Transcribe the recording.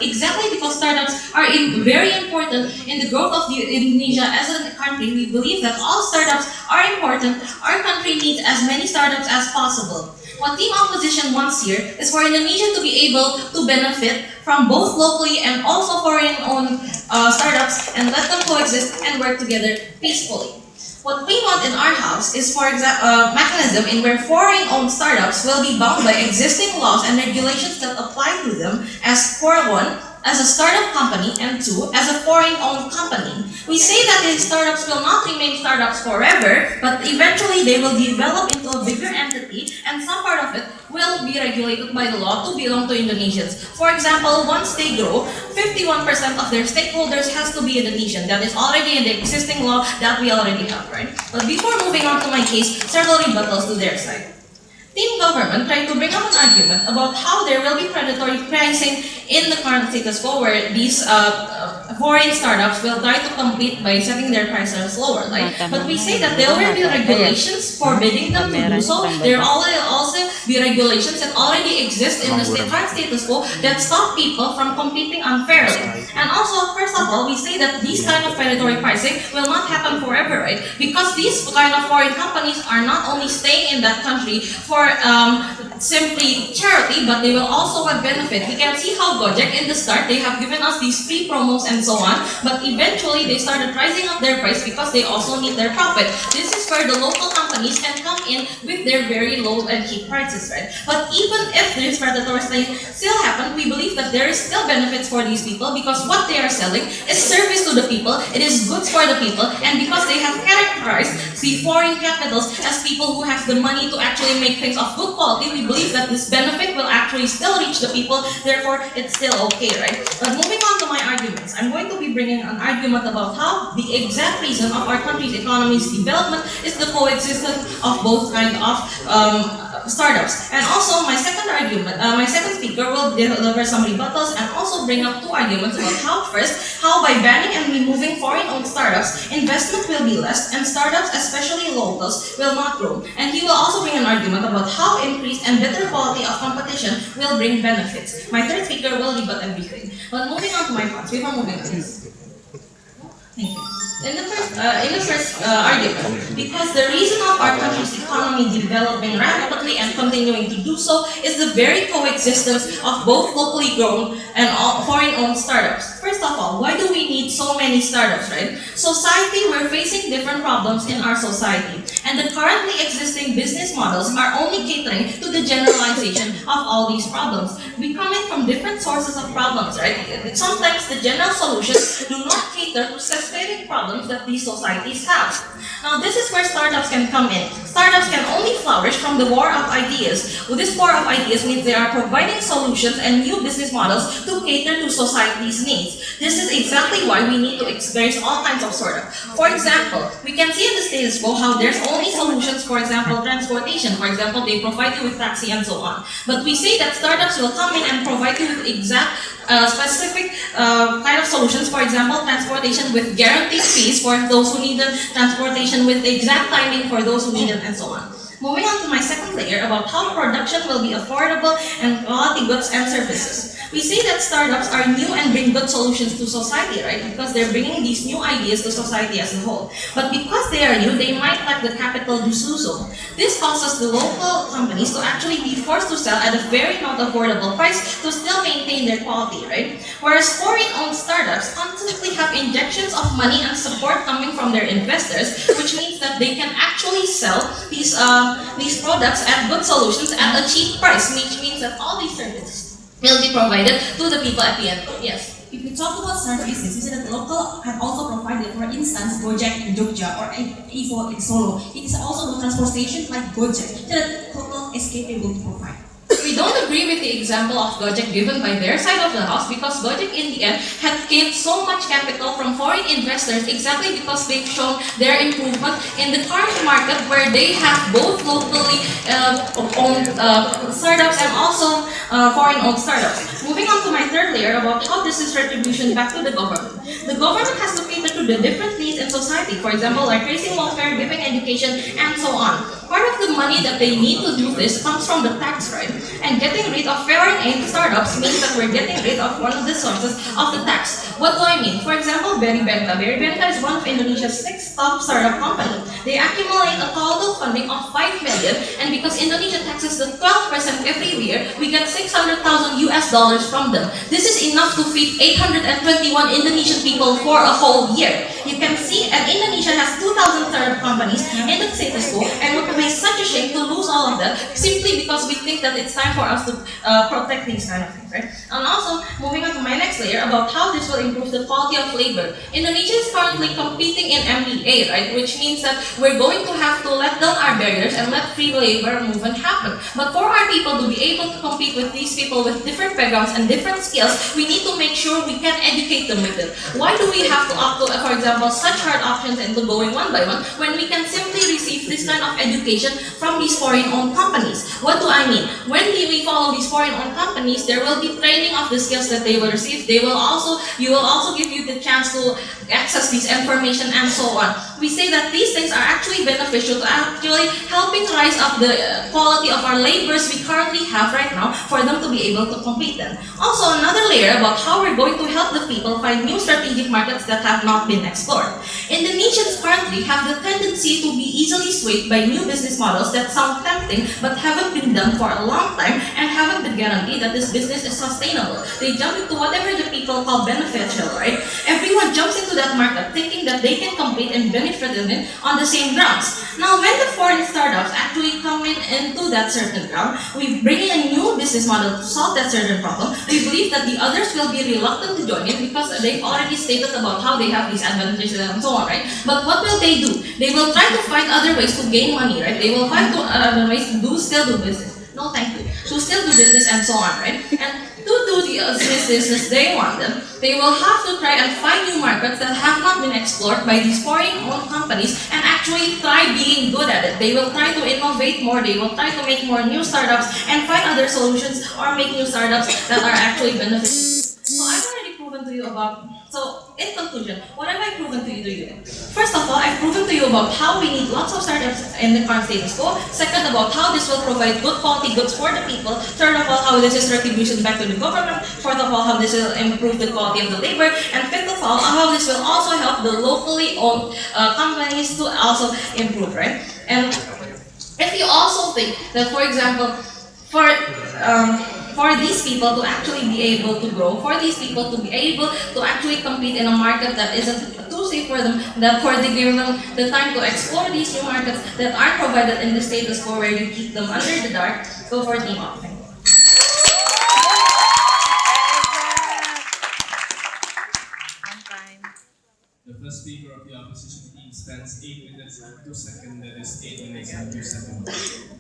exactly because startups are very important in the growth of Indonesia as a country, we believe that all startups are important. Our country needs as many startups as possible. What Team Opposition wants here is for Indonesia to be able to benefit from both locally and also foreign-owned startups and let them coexist and work together peacefully. What we want in our house is, for example, a mechanism in where foreign-owned startups will be bound by existing laws and regulations that apply to them as, for one, as a startup company, and two, as a foreign-owned company. We say that these startups will not remain startups forever, but eventually they will develop into a bigger entity, and some part of it will be regulated by the law to belong to Indonesians. For example, once they grow, 51% of their stakeholders has to be Indonesian. That is already in the existing law that we already have, right? But before moving on to my case, several rebuttals to their side. Team Government tried to bring up an argument about how there will be predatory pricing in the current status quo where these foreign startups will try to compete by setting their prices lower, right? But we say that there will be regulations forbidding them to do so. There will also be regulations that already exist in the current status quo that stop people from competing unfairly. And also, first of all, we say that these kind of predatory pricing will not happen forever, right? Because these kind of foreign companies are not only staying in that country for simply charity, but they will also have benefit. We can see how Gojek in the start, they have given us these free promos and so on, but eventually they started pricing up their price because they also need their profit. This is where the local companies can come in with their very low and cheap prices, right? But even if this predatory thing still happen, we believe that there is still benefits for these people because what they are selling is service to the people, it is goods for the people, and because they have characterized the foreign capitals as people who have the money to actually make things of good quality, we believe that this benefit will actually still reach the people, therefore it's still okay, right? But moving on to my arguments, I'm going to be bringing an argument about how the exact reason of our country's economy's development is the coexistence of both kinds of startups. And also my second argument, my second speaker will deliver some rebuttals and also bring up two arguments about how by banning and removing foreign-owned startups, investment will be less and startups, especially locals, will not grow. And he will also bring an argument about how increased and better quality of competition will bring benefits. My third speaker will rebut everything. But moving on to my parts, before moving on this. Thank you. In the first argument, because the reason of our country's economy developing rapidly and continuing to do so is the very coexistence of both locally grown and foreign-owned startups. First of all, why do we need so many startups, right? Society, we're facing different problems in our society, and the currently existing business models are only catering to the generalization of all these problems. We coming from different sources of problems, right? Sometimes the general solutions do not cater to specific problems that these societies have. Now, this is where startups can come in. Startups can only flourish from the war of ideas. Well, this war of ideas means they are providing solutions and new business models to cater to society's needs. This is exactly why we need to experience all kinds of startups. For example, we can see in the status quo how there's only solutions, for example, transportation. For example, they provide you with taxi and so on. But we say that startups will come in and provide you with exact specific kind of solutions, for example, transportation with guaranteed fees for those who need the transportation with the exact timing for those who need it and so on. Moving on to my second layer about how production will be affordable and quality goods and services. We say that startups are new and bring good solutions to society, right? Because they're bringing these new ideas to society as a whole. But because they are new, they might lack the capital to do so. This causes the local companies to actually be forced to sell at a very not affordable price to still maintain their quality, right? Whereas foreign-owned startups constantly have injections of money and support coming from their investors, which means that they can actually sell these products at good solutions at a cheap price, which means that all these services will be provided to the people at the end. Yes. If we talk about services, we say that local can also provide it. For instance, Gojek in Jogja or Evo in Solo. It is also the transportation like Gojek that local is capable to provide. We don't agree with the example of Gojek given by their side of the house because Gojek in the end had gained so much capital from foreign investors exactly because they've shown their improvement in the current market where they have both locally owned startups and also foreign-owned startups. Moving on to my third layer about how this is retribution back to the government. The government has to cater to the different needs in society, for example, like raising welfare, giving education, and so on. Part of the money that they need to do this comes from the tax, right? And getting rid of foreign-aid startups means that we're getting rid of one of the sources of the tax. What do I mean? For example, Mareeka. Mareeka is one of Indonesia's 6 top startup companies. They accumulate a total funding of 5 million, and because Indonesia taxes the 12% every year, we get $600,000 from them. This is enough to feed 821 Indonesian people for a whole year. You can see, and Indonesia has 2,000 startup companies in the status quo, and it would be such a shame to lose all of them simply because we think that it's time for us to protect these kind of things, right? And also, moving on to my next layer about how this will improve the quality of labor. Indonesia is currently competing in MBA, right? Which means that we're going to have to let down our barriers and let free labor movement happen. But for our people to be able to compete with these people with different backgrounds and different skills, we need to make sure we can educate them with it. Why do we have to opt to, for example, such hard options into going one by one when we can simply receive this kind of education from these foreign-owned companies? What do I mean? When we follow these foreign-owned companies, there will be training of the skills that they will receive. You will also give you the chance to access this information and so on. We say that these things are actually beneficial to actually helping rise up the quality of our labors we currently have right now for them to be able to compete then. Also, another layer about how we're going to help the people find new strategic markets that have not been explored. Indonesians currently have the tendency to be easily swayed by new business models that sound tempting but haven't been done for a long time and haven't been guaranteed that this business is sustainable. They jump into whatever the people call beneficial, right? Everyone jumps into that market thinking that they can compete and benefit in it on the same grounds. Now, when the foreign startups actually come into that certain ground, we bring in a new business model to solve that certain problem. We believe that the others will be reluctant to join it because they've already stated about how they have these advantages and so on, right? But what will they do? They will try to find other ways to gain money, right? They will find other ways to still do business. No, thank you. To still do business and so on, right? And to do the business they want them, they will have to try and find new markets that have not been explored by these foreign-owned companies and actually try being good at it. They will try to innovate more, they will try to make more new startups and find other solutions or make new startups that are actually beneficial. So I've already proven to you about, so in conclusion, what have I proven to you? First of all, I've proven to you about how we need lots of startups in the current status quo. Second, about how this will provide good quality goods for the people. Third of all, how this is retribution back to the government. Fourth of all, how this will improve the quality of the labor. And fifth of all, how this will also help the locally owned companies to also improve, right? And if you also think that, for example, for these people to actually be able to grow, for these people to be able to actually compete in a market that isn't too safe for them, that for they give them the time to explore these new markets that aren't provided in the status quo where you keep them under the dark, go for team up. The first speaker of the opposition team spends 8 minutes and 2 seconds, that is 8 minutes and 2 seconds.